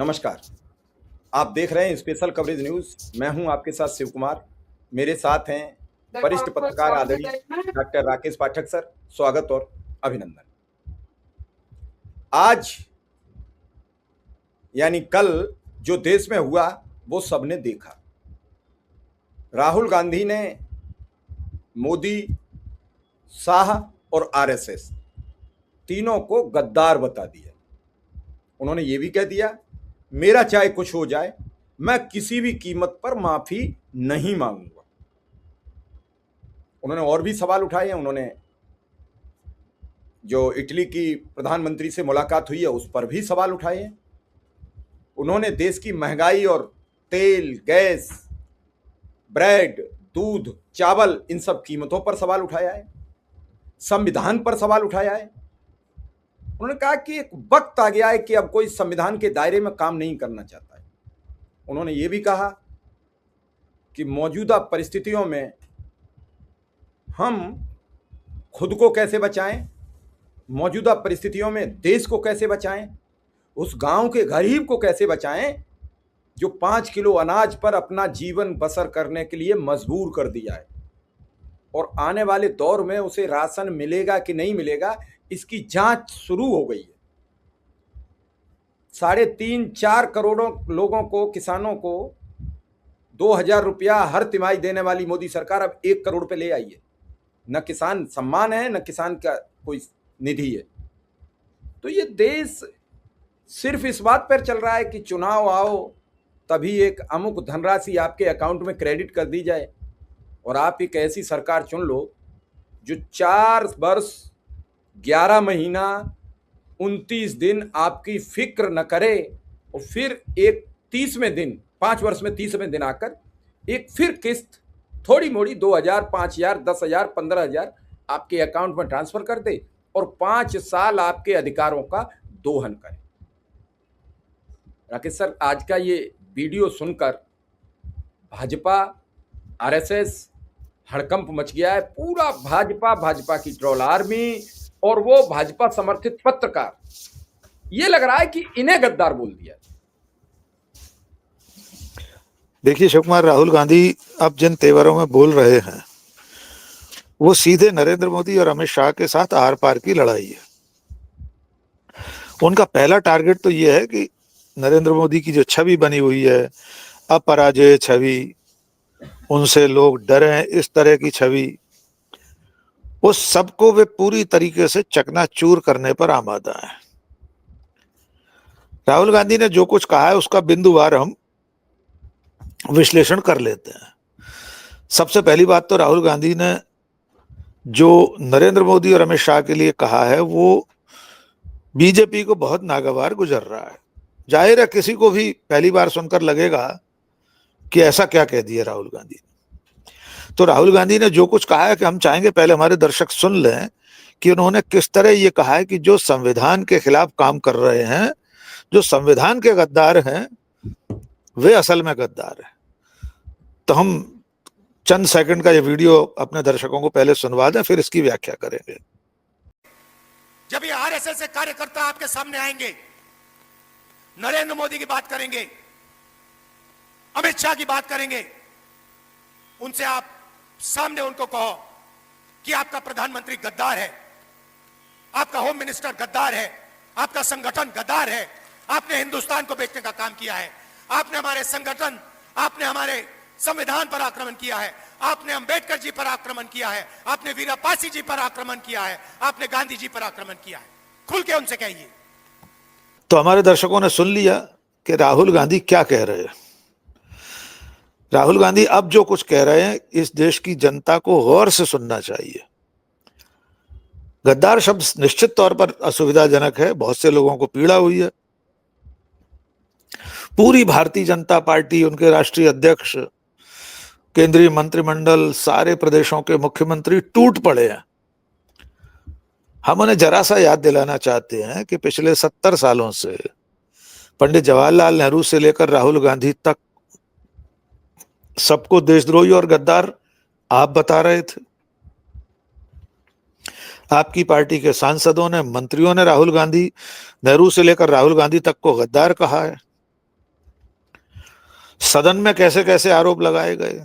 नमस्कार। आप देख रहे हैं स्पेशल कवरेज न्यूज। मैं हूं आपके साथ शिव कुमार। मेरे साथ हैं वरिष्ठ पत्रकार आदरणीय डॉक्टर राकेश पाठक सर। स्वागत और अभिनंदन। आज यानी कल जो देश में हुआ वो सबने देखा। राहुल गांधी ने मोदी, शाह और आरएसएस तीनों को गद्दार बता दिया। उन्होंने ये भी कह दिया, मेरा चाहे कुछ हो जाए, मैं किसी भी कीमत पर माफी नहीं मांगूंगा। उन्होंने और भी सवाल उठाए हैं। उन्होंने जो इटली की प्रधानमंत्री से मुलाकात हुई है उस पर भी सवाल उठाए हैं। उन्होंने देश की महंगाई और तेल, गैस, ब्रेड, दूध, चावल, इन सब कीमतों पर सवाल उठाया है। संविधान पर सवाल उठाया है। उन्होंने कहा कि एक वक्त आ गया है कि अब कोई संविधान के दायरे में काम नहीं करना चाहता है। उन्होंने ये भी कहा कि मौजूदा परिस्थितियों में हम खुद को कैसे बचाएं, मौजूदा परिस्थितियों में देश को कैसे बचाएं, उस गांव के गरीब को कैसे बचाएं जो 5 किलो अनाज पर अपना जीवन बसर करने के लिए मजबूर कर दिया है और आने वाले दौर में उसे राशन मिलेगा कि नहीं मिलेगा इसकी जांच शुरू हो गई है। 3.5-4 करोड़ों लोगों को, किसानों को 2,000 रुपया हर तिमाही देने वाली मोदी सरकार अब 1 करोड़ पे ले आई है। न किसान सम्मान है, न किसान का कोई निधि है। तो ये देश सिर्फ इस बात पर चल रहा है कि चुनाव आओ तभी एक अमुक धनराशि आपके अकाउंट में क्रेडिट कर दी जाए और आप एक ऐसी सरकार चुन लो जो 4 वर्ष 11 महीना 29 दिन आपकी फिक्र न करे और फिर एक 30वें दिन, 5 वर्ष में 30वें दिन आकर एक फिर किस्त थोड़ी मोड़ी 2,000, 5,000, 10,000, 15,000 आपके अकाउंट में ट्रांसफर कर दे और 5 साल आपके अधिकारों का दोहन करे। राकेश सर, आज का ये वीडियो सुनकर भाजपा, आरएसएस हड़कंप मच गया है। पूरा भाजपा की ट्रोल आर्मी और वो भाजपा समर्थित पत्रकार, ये लग रहा है कि इन्हें गद्दार बोल दिया। देखिए शिव कुमार, राहुल गांधी अब जिन तेवरों में बोल रहे हैं वो सीधे नरेंद्र मोदी और अमित शाह के साथ आर पार की लड़ाई है। उनका पहला टारगेट तो ये है कि नरेंद्र मोदी की जो छवि बनी हुई है, अपराजय छवि, उनसे लोग डरें, इस तरह की छवि, उस सबको वे पूरी तरीके से चकनाचूर करने पर आमादा है। राहुल गांधी ने जो कुछ कहा है उसका बिंदुवार हम विश्लेषण कर लेते हैं। सबसे पहली बात तो राहुल गांधी ने जो नरेंद्र मोदी और अमित शाह के लिए कहा है वो बीजेपी को बहुत नागवार गुजर रहा है। जाहिर है किसी को भी पहली बार सुनकर लगेगा कि ऐसा क्या कह दिया राहुल गांधी ने। तो राहुल गांधी ने जो कुछ कहा है कि हम चाहेंगे पहले हमारे दर्शक सुन लें कि उन्होंने किस तरह ये कहा है कि जो संविधान के खिलाफ काम कर रहे हैं, जो संविधान के गद्दार हैं, वे असल में गद्दार हैं। तो हम चंद सेकंड का ये वीडियो अपने दर्शकों को पहले सुनवा दें, फिर इसकी व्याख्या करेंगे। जब ये आरएसएस से कार्यकर्ता आपके सामने आएंगे, नरेंद्र मोदी की बात करेंगे, अमित शाह की बात करेंगे, उनसे आप सामने उनको कहो कि आपका प्रधानमंत्री गद्दार है, आपका होम मिनिस्टर गद्दार है, आपका संगठन गद्दार है, आपने हिंदुस्तान को बेचने का काम किया है, आपने हमारे संगठन, आपने हमारे संविधान पर आक्रमण किया है, आपने अंबेडकर जी पर आक्रमण किया है, आपने वीरापासी जी पर आक्रमण किया है, आपने गांधी जी पर आक्रमण किया है। खुल के उनसे कहिए। तो हमारे दर्शकों ने सुन लिया कि राहुल गांधी क्या कह रहे हैं। राहुल गांधी अब जो कुछ कह रहे हैं इस देश की जनता को गौर से सुनना चाहिए। गद्दार शब्द निश्चित तौर पर असुविधाजनक है, बहुत से लोगों को पीड़ा हुई है। पूरी भारतीय जनता पार्टी, उनके राष्ट्रीय अध्यक्ष, केंद्रीय मंत्रिमंडल, सारे प्रदेशों के मुख्यमंत्री टूट पड़े हैं। हम उन्हें जरा सा याद दिलाना चाहते हैं कि पिछले 70 सालों से पंडित जवाहरलाल नेहरू से लेकर राहुल गांधी तक सबको देशद्रोही और गद्दार आप बता रहे थे। आपकी पार्टी के सांसदों ने, मंत्रियों ने राहुल गांधी, नेहरू से लेकर राहुल गांधी तक को गद्दार कहा है। सदन में कैसे कैसे आरोप लगाए गए,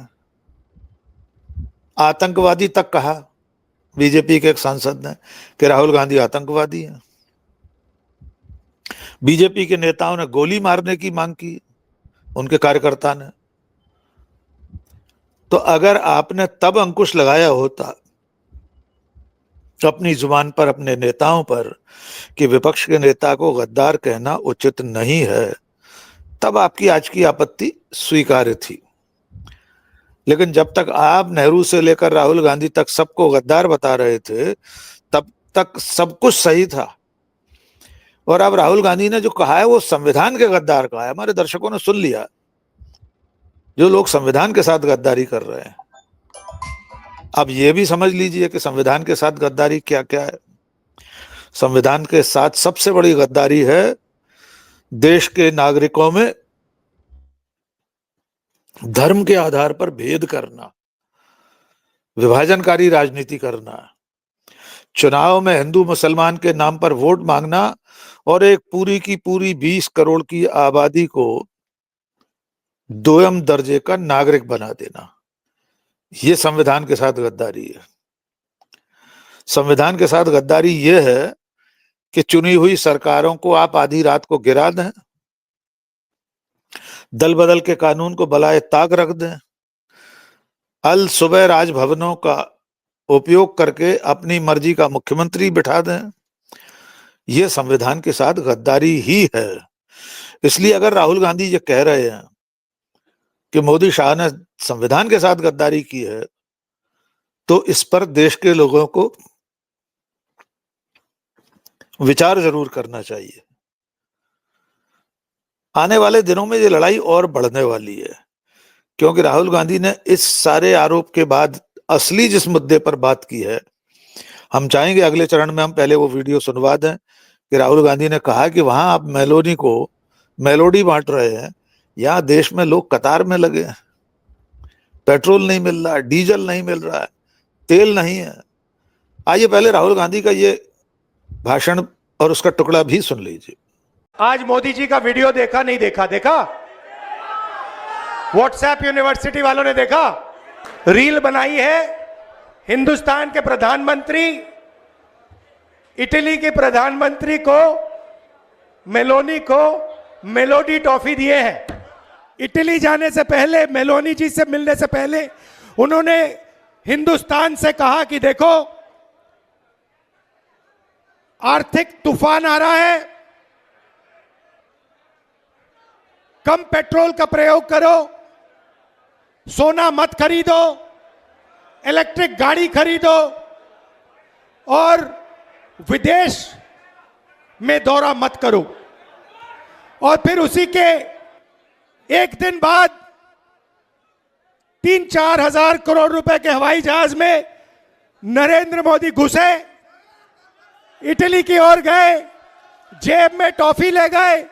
आतंकवादी तक कहा बीजेपी के एक सांसद ने कि राहुल गांधी आतंकवादी हैं। बीजेपी के नेताओं ने गोली मारने की मांग की, उनके कार्यकर्ता ने। तो अगर आपने तब अंकुश लगाया होता अपनी जुबान पर, अपने नेताओं पर, कि विपक्ष के नेता को गद्दार कहना उचित नहीं है, तब आपकी आज की आपत्ति स्वीकार्य थी। लेकिन जब तक आप नेहरू से लेकर राहुल गांधी तक सबको गद्दार बता रहे थे, तब तक सब कुछ सही था। और अब राहुल गांधी ने जो कहा है वो संविधान के गद्दार कहा है। हमारे दर्शकों ने सुन लिया, जो लोग संविधान के साथ गद्दारी कर रहे हैं। अब ये भी समझ लीजिए कि संविधान के साथ गद्दारी क्या क्या है। संविधान के साथ सबसे बड़ी गद्दारी है देश के नागरिकों में धर्म के आधार पर भेद करना, विभाजनकारी राजनीति करना, चुनाव में हिंदू मुसलमान के नाम पर वोट मांगना और एक पूरी की पूरी 20 करोड़ की आबादी को दोयम दर्जे का नागरिक बना देना। ये संविधान के साथ गद्दारी है। संविधान के साथ गद्दारी ये है कि चुनी हुई सरकारों को आप आधी रात को गिरा दें, दल बदल के कानून को बलाए ताक रख दें, अल सुबह राजभवनों का उपयोग करके अपनी मर्जी का मुख्यमंत्री बिठा दें। यह संविधान के साथ गद्दारी ही है। इसलिए अगर राहुल गांधी ये कह रहे हैं कि मोदी शाह ने संविधान के साथ गद्दारी की है, तो इस पर देश के लोगों को विचार जरूर करना चाहिए। आने वाले दिनों में ये लड़ाई और बढ़ने वाली है, क्योंकि राहुल गांधी ने इस सारे आरोप के बाद असली जिस मुद्दे पर बात की है, हम चाहेंगे अगले चरण में हम पहले वो वीडियो सुनवा दें कि राहुल गांधी ने कहा कि वहां आप मेलोनी को मेलोडी बांट रहे हैं, यहां देश में लोग कतार में लगे हैं, पेट्रोल नहीं मिल रहा, डीजल नहीं मिल रहा है, तेल नहीं है। आइए पहले राहुल गांधी का ये भाषण और उसका टुकड़ा भी सुन लीजिए। आज मोदी जी का वीडियो देखा नहीं देखा? देखा? व्हाट्सएप यूनिवर्सिटी वालों ने देखा? रील बनाई है हिंदुस्तान के प्रधानमंत्री इटली के प्रधानमंत्री को, मेलोनी को मेलोडी टॉफी दिए हैं। इटली जाने से पहले, मेलोनी जी से मिलने से पहले उन्होंने हिंदुस्तान से कहा कि देखो आर्थिक तूफान आ रहा है, कम पेट्रोल का प्रयोग करो, सोना मत खरीदो, इलेक्ट्रिक गाड़ी खरीदो और विदेश में दौरा मत करो। और फिर उसी के एक दिन बाद 3-4 हजार करोड़ रुपए के हवाई जहाज में नरेंद्र मोदी घुसे, इटली की ओर गए, जेब में टॉफी ले गए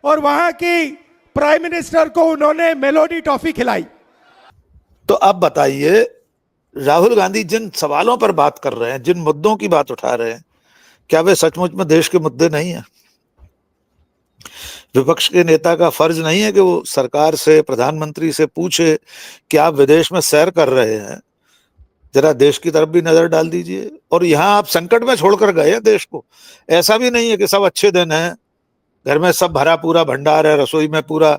और वहां की प्राइम मिनिस्टर को उन्होंने मेलोडी टॉफी खिलाई। तो अब बताइए, राहुल गांधी जिन सवालों पर बात कर रहे हैं, जिन मुद्दों की बात उठा रहे हैं, क्या वे सचमुच में देश के मुद्दे नहीं है? विपक्ष के नेता का फर्ज नहीं है कि वो सरकार से, प्रधानमंत्री से पूछे कि आप विदेश में सैर कर रहे हैं, जरा देश की तरफ भी नजर डाल दीजिए। और यहां आप संकट में छोड़कर गए हैं देश को। ऐसा भी नहीं है कि सब अच्छे दिन हैं, घर में सब भरा पूरा भंडार है, रसोई में पूरा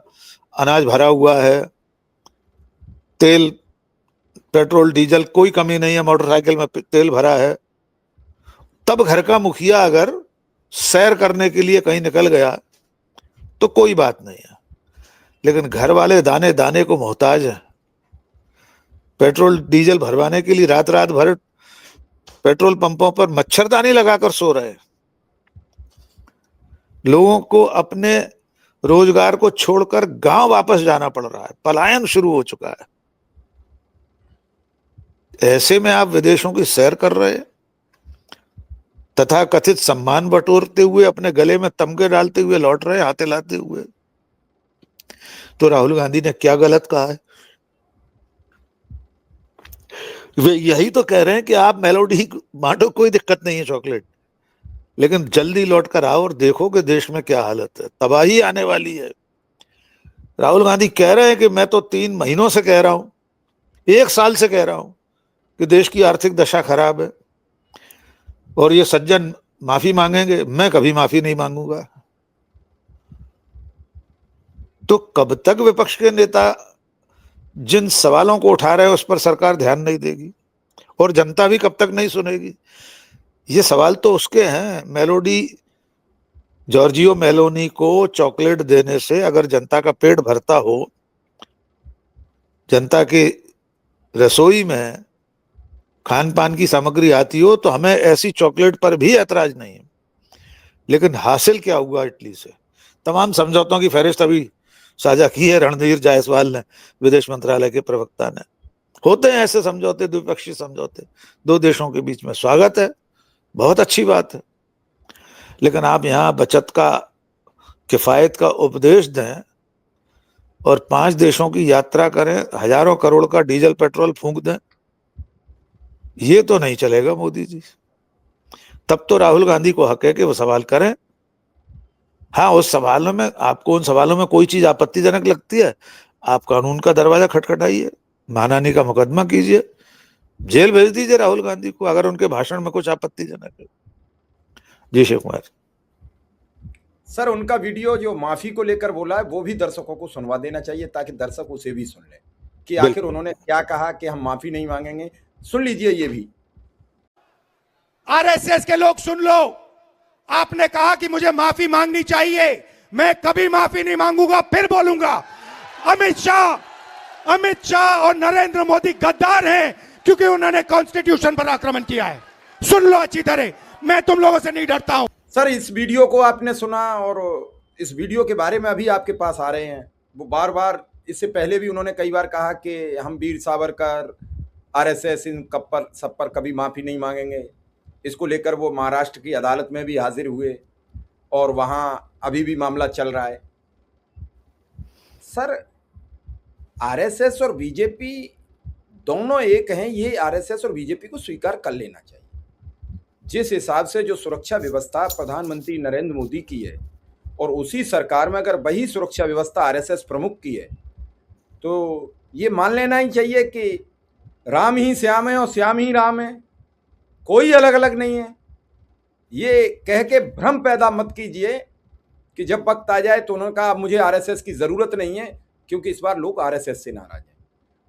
अनाज भरा हुआ है, तेल, पेट्रोल, डीजल कोई कमी नहीं है, मोटरसाइकिल में तेल भरा है। तब घर का मुखिया अगर सैर करने के लिए कहीं निकल गया तो कोई बात नहीं है, लेकिन घर वाले दाने दाने को मोहताज है। पेट्रोल डीजल भरवाने के लिए रात रात भर पेट्रोल पंपों पर मच्छरदानी लगाकर सो रहे। लोगों को अपने रोजगार को छोड़कर गांव वापस जाना पड़ रहा है, पलायन शुरू हो चुका है। ऐसे में आप विदेशों की सैर कर रहे हैं, तथा कथित सम्मान बटोरते हुए, अपने गले में तमगे डालते हुए लौट रहे, हाथ हिलाते हुए। तो राहुल गांधी ने क्या गलत कहा है? वे यही तो कह रहे हैं कि आप मेलोडी बांटो, कोई दिक्कत नहीं है, चॉकलेट, लेकिन जल्दी लौट कर आओ और देखो कि देश में क्या हालत है, तबाही आने वाली है। राहुल गांधी कह रहे हैं कि मैं तो 3 महीनों से कह रहा हूं, 1 साल से कह रहा हूं कि देश की आर्थिक दशा खराब है और ये सज्जन माफी मांगेंगे। मैं कभी माफी नहीं मांगूंगा। तो कब तक विपक्ष के नेता जिन सवालों को उठा रहे हैं उस पर सरकार ध्यान नहीं देगी और जनता भी कब तक नहीं सुनेगी? ये सवाल तो उसके हैं। मेलोडी जॉर्जियो मेलोनी को चॉकलेट देने से अगर जनता का पेट भरता हो, जनता की रसोई में खान पान की सामग्री आती हो, तो हमें ऐसी चॉकलेट पर भी ऐतराज नहीं है। लेकिन हासिल क्या हुआ इटली से? तमाम समझौतों की फहरिस्त अभी साझा की है रणधीर जायसवाल ने, विदेश मंत्रालय के प्रवक्ता ने। होते हैं ऐसे समझौते, द्विपक्षीय समझौते 2 देशों के बीच में, स्वागत है, बहुत अच्छी बात है। लेकिन आप यहां बचत का, किफायत का उपदेश दें और 5 देशों की यात्रा करें, हजारों करोड़ का डीजल पेट्रोल फूंक दें, ये तो नहीं चलेगा मोदी जी। तब तो राहुल गांधी को हक है कि वो सवाल करें। हाँ, उस सवालों में, आपको उन सवालों में कोई चीज आपत्तिजनक लगती है, आप कानून का दरवाजा खटखटाइए, मानहानि का मुकदमा कीजिए, जेल भेज दीजिए राहुल गांधी को अगर उनके भाषण में कुछ आपत्तिजनक है। जी शिव कुमार। सर, उनका वीडियो जो माफी को लेकर बोला है वो भी दर्शकों को सुनवा देना चाहिए ताकि दर्शक उसे भी सुन लें कि आखिर उन्होंने क्या कहा कि हम माफी नहीं मांगेंगे। सुन लीजिए ये भी। आरएसएस के लोग सुन लो, आपने कहा कि मुझे माफी मांगनी चाहिए, मैं कभी माफी नहीं मांगूंगा, फिर बोलूंगा। अमित शाह और नरेंद्र मोदी गद्दार हैं क्योंकि उन्होंने कॉन्स्टिट्यूशन पर आक्रमण किया है। सुन लो अच्छी तरह, मैं तुम लोगों से नहीं डरता हूं। सर, इस वीडियो को आपने सुना और इस वीडियो के बारे में अभी आपके पास आ रहे हैं। वो बार बार, इससे पहले भी उन्होंने कई बार कहा कि हम वीर सावरकर, आरएसएस, इन सब पर कभी माफी नहीं मांगेंगे। इसको लेकर वो महाराष्ट्र की अदालत में भी हाजिर हुए और वहाँ अभी भी मामला चल रहा है। सर, आरएसएस और बीजेपी दोनों एक हैं, ये आरएसएस और बीजेपी को स्वीकार कर लेना चाहिए। जिस हिसाब से जो सुरक्षा व्यवस्था प्रधानमंत्री नरेंद्र मोदी की है और उसी सरकार में अगर वही सुरक्षा व्यवस्था आरएसएस प्रमुख की है, तो ये मान लेना ही चाहिए कि राम ही श्याम है और श्याम ही राम है, कोई अलग अलग नहीं है। ये कह के भ्रम पैदा मत कीजिए कि जब वक्त आ जाए तो उन्होंने कहा मुझे आरएसएस की ज़रूरत नहीं है, क्योंकि इस बार लोग आरएसएस से नाराज हैं।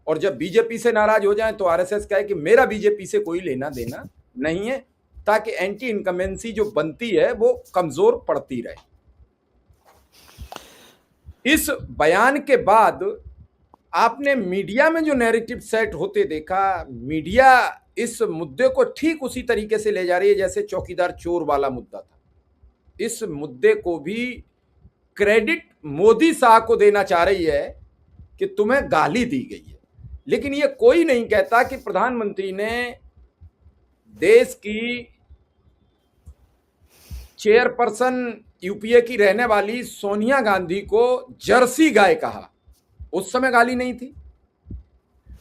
और जब बीजेपी से नाराज हो जाएं तो आरएसएस कहे कि मेरा बीजेपी से कोई लेना देना नहीं है, ताकि एंटी इनकमेंसी जो बनती है वो कमजोर पड़ती रहे। इस बयान के बाद आपने मीडिया में जो नैरेटिव सेट होते देखा, मीडिया इस मुद्दे को ठीक उसी तरीके से ले जा रही है जैसे चौकीदार चोर वाला मुद्दा था। इस मुद्दे को भी क्रेडिट मोदी शाह को देना चाह रही है कि तुम्हें गाली दी गई है, लेकिन ये कोई नहीं कहता कि प्रधानमंत्री ने देश की चेयरपर्सन यूपीए की रहने वाली सोनिया गांधी को जर्सी गाय कहा, उस समय गाली नहीं थी।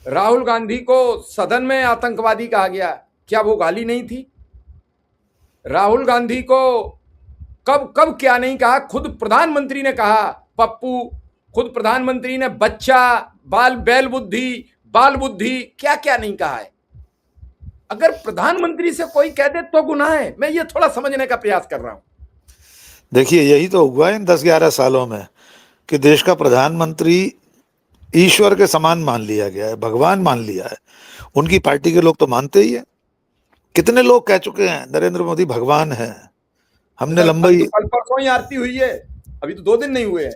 राहुल गांधी को सदन में आतंकवादी कहा गया, क्या वो गाली नहीं थी? राहुल गांधी को कब कब क्या नहीं कहा, खुद प्रधानमंत्री ने कहा पप्पू, खुद प्रधानमंत्री ने बच्चा, बैल बुद्धि, बाल बुद्धि, क्या क्या नहीं कहा है। अगर प्रधानमंत्री से कोई कह दे तो गुनाह है। मैं ये थोड़ा समझने का प्रयास कर रहा हूं। देखिए, यही तो हुआ इन 10-11 सालों में कि देश का प्रधानमंत्री ईश्वर के समान मान लिया गया है, भगवान मान लिया है। उनकी पार्टी के लोग तो मानते ही है। कितने लोग कह चुके हैं नरेंद्र मोदी भगवान है। हमने लंबाई, कल परसों ही आरती हुई है, अभी तो 2 दिन नहीं हुए हैं।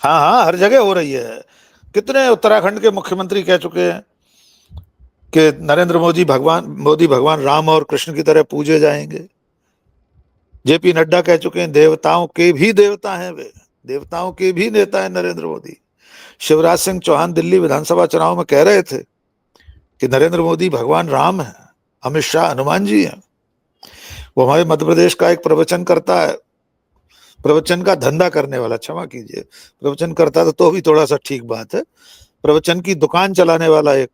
हाँ हाँ, हर जगह हो रही है। कितने उत्तराखंड के मुख्यमंत्री कह चुके हैं कि नरेंद्र मोदी भगवान राम और कृष्ण की तरह पूजे जाएंगे। जेपी नड्डा कह चुके हैं देवताओं के भी देवता हैं, वे देवताओं के भी नेता है नरेंद्र मोदी। शिवराज सिंह चौहान दिल्ली विधानसभा चुनाव में कह रहे थे कि नरेंद्र मोदी भगवान राम है, अमित शाह हनुमान जी हैं। वो हमारे मध्य प्रदेश का एक प्रवचन करता है, प्रवचन का धंधा करने वाला, क्षमा कीजिए, प्रवचन करता तो भी थोड़ा सा ठीक बात है, प्रवचन की दुकान चलाने वाला एक,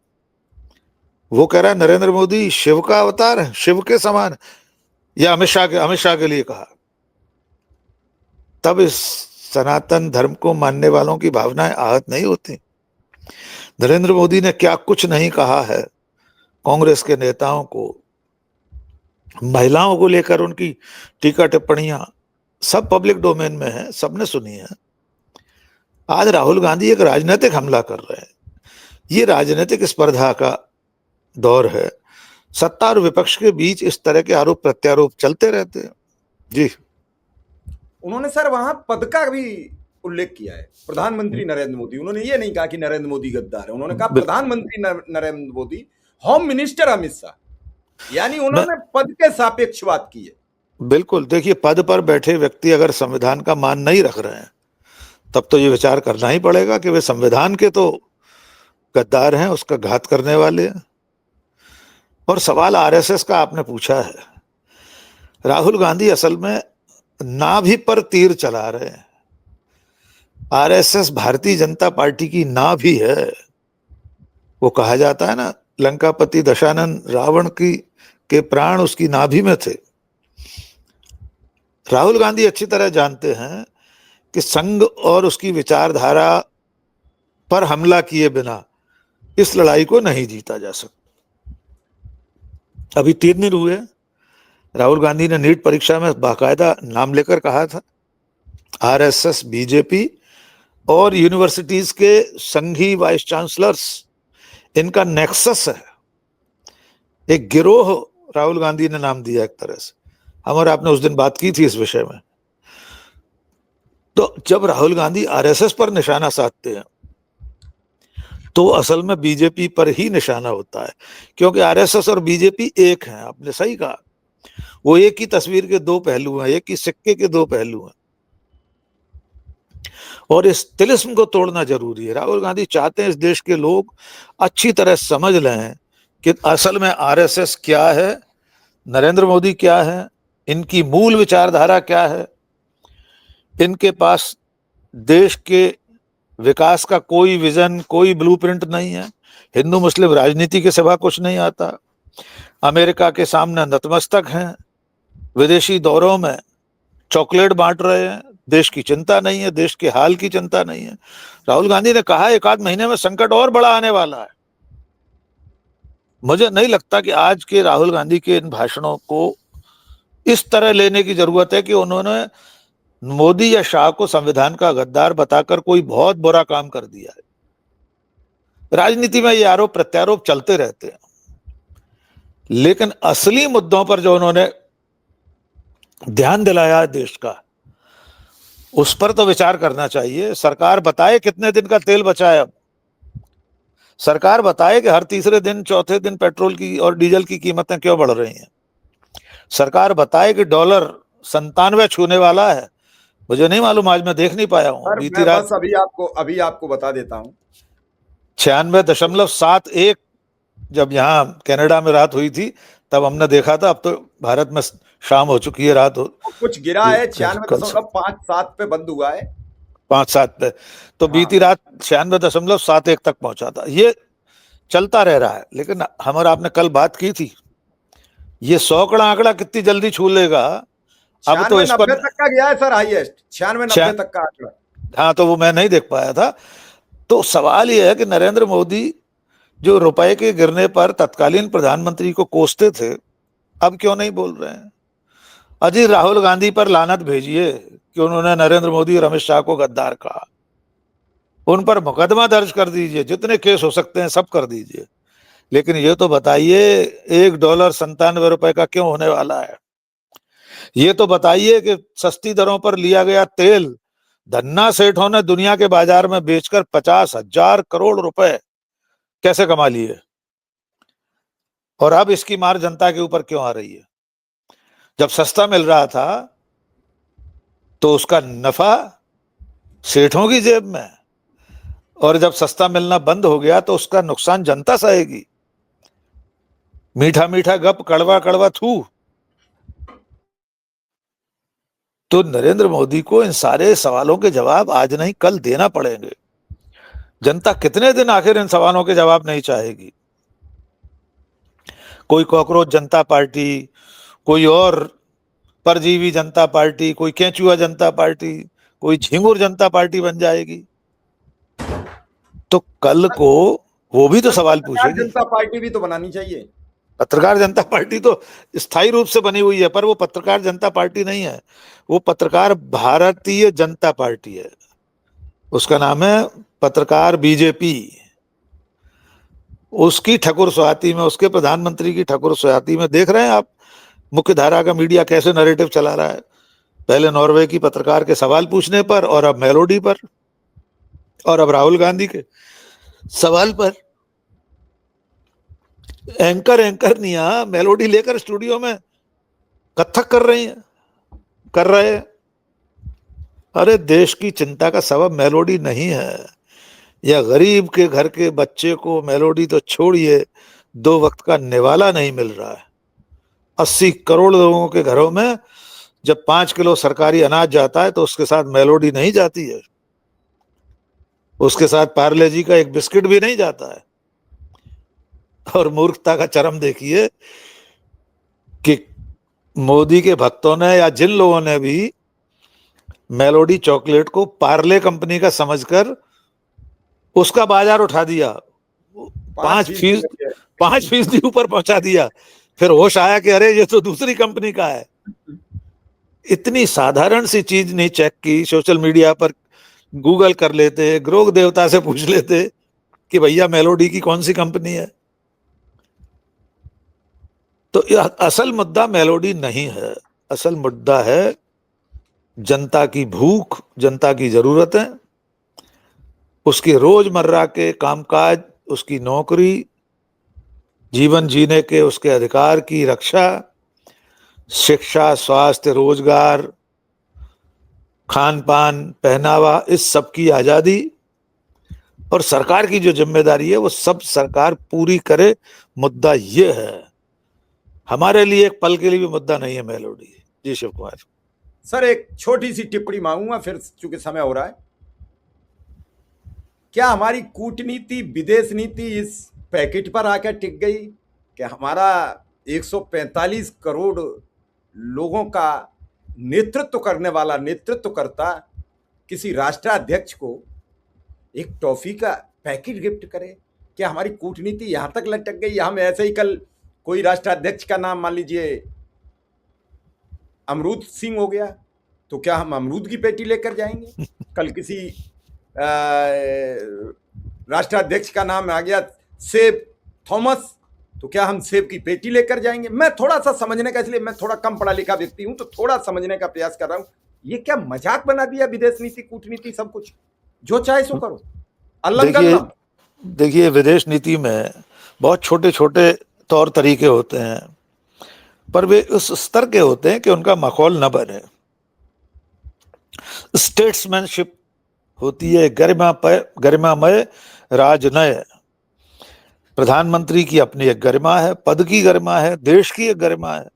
वो कह रहा है नरेंद्र मोदी शिव का अवतार है, शिव के समान। या अमित शाह के लिए कहा। तब इस सनातन धर्म को मानने वालों की भावनाएं आहत नहीं होती? नरेंद्र मोदी ने क्या कुछ नहीं कहा है कांग्रेस के नेताओं को, महिलाओं को लेकर उनकी टीका टिप्पणियां सब पब्लिक डोमेन में है, सबने सुनी है। आज राहुल गांधी एक राजनीतिक हमला कर रहे हैं। ये राजनीतिक स्पर्धा का दौर है। सत्ता और विपक्ष के बीच इस तरह के आरोप प्रत्यारोप चलते रहते हैं। जी, उन्होंने सर वहां पद का भी उल्लेख किया है, प्रधानमंत्री नरेंद्र मोदी। उन्होंने ये नहीं कहा कि नरेंद्र मोदी गद्दार है, उन्होंने कहा प्रधानमंत्री नरेंद्र मोदी, होम मिनिस्टर अमित शाह, यानी उन्होंने पद के सापेक्ष बात की है। बिल्कुल। देखिए, पद पर बैठे व्यक्ति अगर संविधान का मान नहीं रख रहे हैं तब तो ये विचार करना ही पड़ेगा कि वे संविधान के तो गद्दार हैं, उसका घात करने वाले हैं। और सवाल आरएसएस का आपने पूछा है। राहुल गांधी असल में नाभि पर तीर चला रहे हैं। आरएसएस भारतीय जनता पार्टी की नाभि है। वो कहा जाता है ना, लंकापति दशानन रावण के प्राण उसकी नाभि में थे। राहुल गांधी अच्छी तरह जानते हैं कि संघ और उसकी विचारधारा पर हमला किए बिना इस लड़ाई को नहीं जीता जा सकता। अभी 3 दिन हुए, राहुल गांधी ने नीट परीक्षा में बाकायदा नाम लेकर कहा था आरएसएस, बीजेपी और यूनिवर्सिटीज के संघी वाइस चांसलर्स, इनका नेक्सस है, एक गिरोह राहुल गांधी ने नाम दिया एक तरह से। हम और आपने उस दिन बात की थी इस विषय में। तो जब राहुल गांधी आरएसएस पर निशाना साधते हैं तो असल में बीजेपी पर ही निशाना होता है, क्योंकि आरएसएस और बीजेपी एक हैं। आपने सही कहा, वो एक ही तस्वीर के दो पहलू हैं, एक ही सिक्के के दो पहलू हैं, और इस तिलिस्म को तोड़ना जरूरी है। राहुल गांधी चाहते हैं इस देश के लोग अच्छी तरह समझ लें कि असल में आरएसएस क्या है, नरेंद्र मोदी क्या है, इनकी मूल विचारधारा क्या है। इनके पास देश के विकास का कोई विजन, कोई ब्लूप्रिंट नहीं है। हिंदू मुस्लिम राजनीति के सिवा कुछ नहीं आता। अमेरिका के सामने नतमस्तक हैं, विदेशी दौरों में चॉकलेट बांट रहे हैं, देश की चिंता नहीं है, देश के हाल की चिंता नहीं है। राहुल गांधी ने कहा 1 आध महीने में संकट और बड़ा आने वाला है। मुझे नहीं लगता कि आज के राहुल गांधी के इन भाषणों को इस तरह लेने की जरूरत है कि उन्होंने मोदी या शाह को संविधान का गद्दार बताकर कोई बहुत बुरा काम कर दिया है। राजनीति में ये आरोप प्रत्यारोप चलते रहते हैं, लेकिन असली मुद्दों पर जो उन्होंने ध्यान दिलाया है देश का, उस पर तो विचार करना चाहिए। सरकार बताए कितने दिन का तेल बचा है। अब सरकार बताए कि हर तीसरे दिन चौथे दिन पेट्रोल की और डीजल की कीमतें क्यों बढ़ रही हैं। सरकार बताए कि डॉलर 97 छूने वाला है। मुझे नहीं मालूम, आज मैं देख नहीं पाया हूँ। बीती रात बस अभी आपको बता देता हूँ, 96.71 जब यहाँ कनाडा में रात हुई थी तब हमने देखा था। अब तो भारत में शाम हो चुकी है, रात हो कुछ गिरा है, 96.57 पे बंद हुआ है, 5-7 पे। तो बीती रात 96.71 तक पहुंचा था। ये चलता रह रहा है, लेकिन हम और आपने कल बात की थी, ये 100 का आंकड़ा कितनी जल्दी छू लेगा। अब तो इस पर 96 तक का गया है सर, हाईएस्ट 96-90 तक का आंकड़ा। हाँ, तो वो मैं नहीं देख पाया था। तो सवाल ये है कि नरेंद्र मोदी जो रुपए के गिरने पर तत्कालीन प्रधानमंत्री को कोसते थे, अब क्यों नहीं बोल रहे हैं? अजी राहुल गांधी पर लानत भेजिए कि उन्होंने नरेंद्र मोदी और अमित शाह को गद्दार कहा। उन पर मुकदमा दर्ज कर दीजिए, जितने केस हो सकते हैं सब कर दीजिए, लेकिन ये तो बताइए $1 97 का क्यों होने वाला है? ये तो बताइए कि सस्ती दरों पर लिया गया तेल धन्ना सेठों ने दुनिया के बाजार में बेचकर 50,000 करोड़ रुपए कैसे कमा लिए, और अब इसकी मार जनता के ऊपर क्यों आ रही है? जब सस्ता मिल रहा था तो उसका नफा सेठों की जेब में, और जब सस्ता मिलना बंद हो गया तो उसका नुकसान जनता सहेगी। मीठा मीठा गप, कड़वा कड़वा थू। तो नरेंद्र मोदी को इन सारे सवालों के जवाब आज नहीं कल देना पड़ेंगे। जनता कितने दिन आखिर इन सवालों के जवाब नहीं चाहेगी? कोई कॉकरोच जनता पार्टी, कोई और परजीवी जनता पार्टी, कोई केंचुआ जनता पार्टी, कोई झिंगुर जनता पार्टी बन जाएगी, तो कल को वो भी तो सवाल पत्रकार पूछेगी। जनता पार्टी भी तो बनानी चाहिए। पत्रकार जनता पार्टी तो स्थायी रूप से बनी हुई है, पर वो पत्रकार जनता पार्टी नहीं है, वो पत्रकार भारतीय जनता पार्टी है, उसका नाम है पत्रकार बीजेपी। उसकी ठकुर सुहाती में, उसके प्रधानमंत्री की ठकुर सुहाती में देख रहे हैं आप मुख्य धारा का मीडिया कैसे नैरेटिव चला रहा है। पहले नॉर्वे की पत्रकार के सवाल पूछने पर, और अब मेलोडी पर, और अब राहुल गांधी के सवाल पर। एंकरनिया मेलोडी लेकर स्टूडियो में कथक कर रही हैं, कर रहे हैं। अरे देश की चिंता का सबब मेलोडी नहीं है, या गरीब के घर के बच्चे को मेलोडी तो छोड़िए, 2 वक्त का निवाला नहीं मिल रहा है। 80 करोड़ लोगों के घरों में जब 5 किलो सरकारी अनाज जाता है तो उसके साथ मेलोडी नहीं जाती है, उसके साथ पार्ले जी का एक बिस्किट भी नहीं जाता है। और मूर्खता का चरम देखिए कि मोदी के भक्तों ने, या जिन लोगों ने भी मेलोडी चॉकलेट को पार्ले कंपनी का समझकर उसका बाजार उठा दिया, 5% ऊपर पहुंचा दिया, फिर होश आया कि अरे ये तो दूसरी कंपनी का है। इतनी साधारण सी चीज नहीं चेक की, सोशल मीडिया पर गूगल कर लेते, ग्रोग देवता से पूछ लेते कि भैया मेलोडी की कौन सी कंपनी है। तो असल मुद्दा मेलोडी नहीं है, असल मुद्दा है जनता की भूख, जनता की जरूरतें, उसके रोजमर्रा के कामकाज, उसकी नौकरी, जीवन जीने के उसके अधिकार की रक्षा, शिक्षा, स्वास्थ्य, रोजगार, खान पान, पहनावा, इस सब की आजादी। और सरकार की जो जिम्मेदारी है वो सब सरकार पूरी करे, मुद्दा ये है। हमारे लिए एक पल के लिए भी मुद्दा नहीं है मेलोडी। जी शिव कुमार सर, एक छोटी सी टिप्पणी मांगूंगा, फिर चूंकि समय हो रहा है। क्या हमारी कूटनीति, विदेश नीति इस पैकेट पर आकर टिक गई कि हमारा 145 करोड़ लोगों का नेतृत्व करने वाला नेतृत्वकर्ता किसी राष्ट्राध्यक्ष को एक टॉफी का पैकेट गिफ्ट करे? क्या हमारी कूटनीति यहां तक लटक गई? हम ऐसे ही कल कोई राष्ट्राध्यक्ष का नाम मान लीजिए अमरूद सिंह हो गया, तो क्या हम अमरूद की पेटी लेकर जाएंगे? कल किसी राष्ट्राध्यक्ष का नाम आ गया सेब थॉमस, तो क्या हम सेब की पेटी लेकर जाएंगे? मैं थोड़ा सा समझने का, इसलिए मैं थोड़ा कम पढ़ा लिखा व्यक्ति हूं, तो थोड़ा समझने का प्रयास कर रहा हूं। ये क्या मजाक बना दिया विदेश नीति, कूटनीति, सब कुछ जो चाहे सो करो, अल्लंघन। देखिए विदेश नीति में बहुत छोटे छोटे तौर तरीके होते हैं, पर वे उस स्तर के होते हैं कि उनका माहौल न बने। स्टेट्समैनशिप होती है, गरिमामय राजनय। प्रधानमंत्री की अपनी एक गरिमा है, पद की गरिमा है, देश की एक गरिमा है।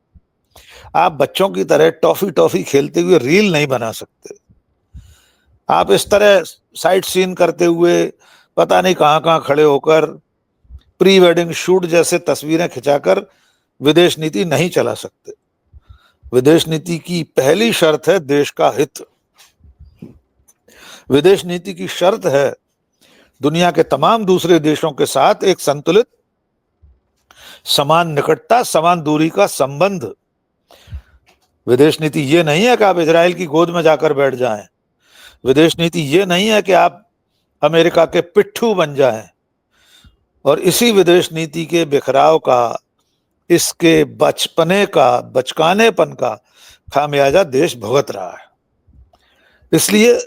आप बच्चों की तरह टॉफी खेलते हुए रील नहीं बना सकते। आप इस तरह साइट सीन करते हुए पता नहीं कहां खड़े होकर प्री वेडिंग शूट जैसे तस्वीरें खिंचाकर विदेश नीति नहीं चला सकते। विदेश नीति की पहली शर्त है देश का हित। विदेश नीति की शर्त है दुनिया के तमाम दूसरे देशों के साथ एक संतुलित, समान निकटता, समान दूरी का संबंध। विदेश नीति ये नहीं है कि आप इजराइल की गोद में जाकर बैठ जाएं। विदेश नीति ये नहीं है कि आप अमेरिका के पिट्ठू बन जाएं। और इसी विदेश नीति के बिखराव का, इसके बचकानेपन का खामियाजा देश भुगत रहा है। इसलिए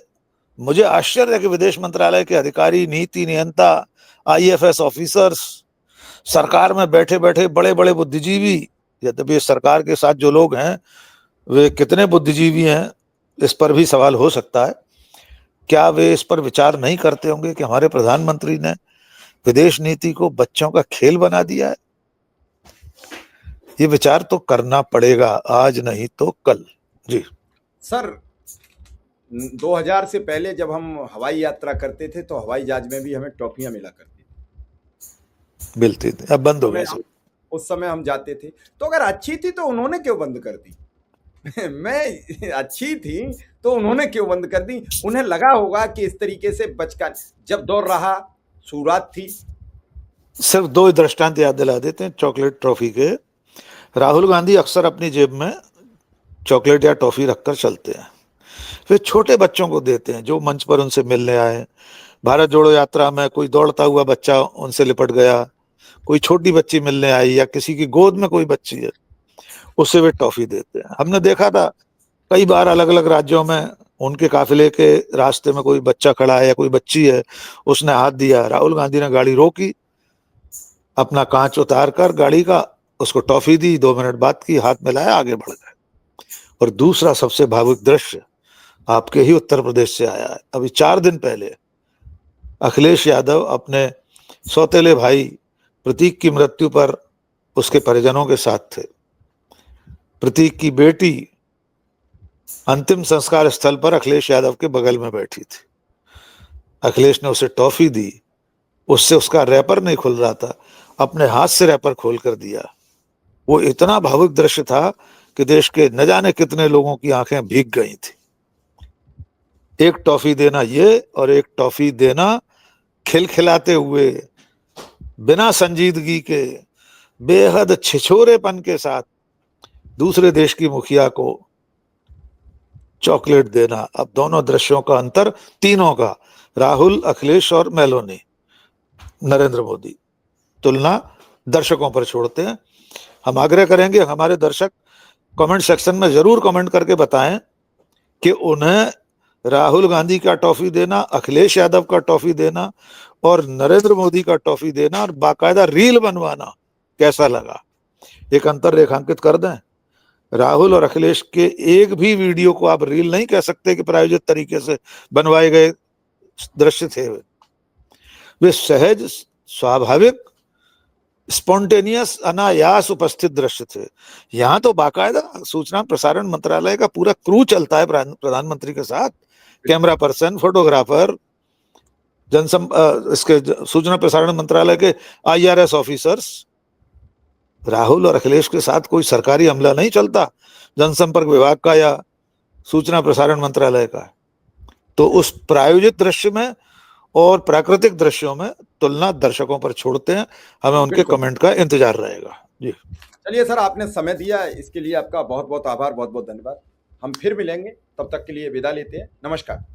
मुझे आश्चर्य है कि विदेश मंत्रालय के अधिकारी, नीति नियंता, IFS ऑफिसर्स, सरकार में बैठे बैठे बड़े बड़े बुद्धिजीवी, यद्यपि सरकार के साथ जो लोग हैं वे कितने बुद्धिजीवी हैं इस पर भी सवाल हो सकता है। क्या वे इस पर विचार नहीं करते होंगे कि हमारे प्रधानमंत्री ने विदेश नीति को बच्चों का खेल बना दिया है? ये विचार तो करना पड़ेगा, आज नहीं तो कल। जी सर, 2000 से पहले जब हम हवाई यात्रा करते थे तो हवाई जहाज में भी हमें टॉफियां मिला करती थी, मिलती थी, अब बंद हो गए। उस समय हम जाते थे, तो अगर अच्छी थी तो उन्होंने क्यों बंद कर दी? मैं अच्छी थी तो उन्होंने क्यों बंद कर दी? उन्हें लगा होगा कि इस तरीके से बचकर जब दौड़ रहा, शुरुआत थी। सिर्फ दो ही दृष्टांत याद दिला देते हैं चॉकलेट ट्रॉफी के। राहुल गांधी अक्सर अपनी जेब में चॉकलेट या टॉफी रखकर चलते हैं, वे छोटे बच्चों को देते हैं जो मंच पर उनसे मिलने आए। भारत जोड़ो यात्रा में कोई दौड़ता हुआ बच्चा उनसे लिपट गया, कोई छोटी बच्ची मिलने आई या किसी की गोद में कोई बच्ची है, उससे वे टॉफी देते हैं। हमने देखा था कई बार अलग अलग राज्यों में उनके काफिले के रास्ते में कोई बच्चा खड़ा है या कोई बच्ची है, उसने हाथ दिया, राहुल गांधी ने गाड़ी रोकी, अपना कांच उतार कर गाड़ी का उसको टॉफी दी, 2 मिनट बात की, हाथ मिलाया, आगे बढ़ गए। और दूसरा सबसे भावुक दृश्य आपके ही उत्तर प्रदेश से आया है। अभी 4 दिन पहले अखिलेश यादव अपने सौतेले भाई प्रतीक की मृत्यु पर उसके परिजनों के साथ थे। प्रतीक की बेटी अंतिम संस्कार स्थल पर अखिलेश यादव के बगल में बैठी थी। अखिलेश ने उसे टॉफी दी, उससे उसका रैपर नहीं खुल रहा था, अपने हाथ से रैपर खोल कर दिया। वो इतना भावुक दृश्य था कि देश के न जाने कितने लोगों की आंखें भीग गई थी। एक टॉफी देना ये, और एक टॉफी देना खिलखिलाते हुए, बिना संजीदगी के, बेहद छिछोरेपन के साथ दूसरे देश की मुखिया को चॉकलेट देना। अब दोनों दृश्यों का अंतर, तीनों का, राहुल, अखिलेश और मेलोनी, नरेंद्र मोदी, तुलना दर्शकों पर छोड़ते हैं। हम आग्रह करेंगे हमारे दर्शक कमेंट सेक्शन में जरूर कमेंट करके बताएं कि उन्हें राहुल गांधी का टॉफी देना, अखिलेश यादव का टॉफी देना और नरेंद्र मोदी का टॉफी देना और बाकायदा रील बनवाना कैसा लगा। एक अंतर रेखांकित कर दें, राहुल और अखिलेश के एक भी वीडियो को आप रील नहीं कह सकते कि प्रायोजित तरीके से बनवाए गए दृश्य थे। वे सहज, स्वाभाविक, स्पॉन्टेनियस, अनायास उपस्थित दृश्य थे। यहाँ तो बाकायदा सूचना प्रसारण मंत्रालय का पूरा क्रू चलता है प्रधानमंत्री के साथ, कैमरा पर्सन, फोटोग्राफर, इसके सूचना प्रसारण मंत्रालय के IRS ऑफिसर्स। राहुल और अखिलेश के साथ कोई सरकारी अमला नहीं चलता, जनसंपर्क विभाग का या सूचना प्रसारण मंत्रालय का। तो उस प्रायोजित दृश्य में और प्राकृतिक दृश्यों में तुलना दर्शकों पर छोड़ते हैं। हमें उनके कमेंट का इंतजार रहेगा। जी चलिए सर, आपने समय दिया, इसके लिए आपका बहुत बहुत आभार, बहुत बहुत धन्यवाद। हम फिर मिलेंगे, तब तक के लिए विदा लेते हैं। नमस्कार।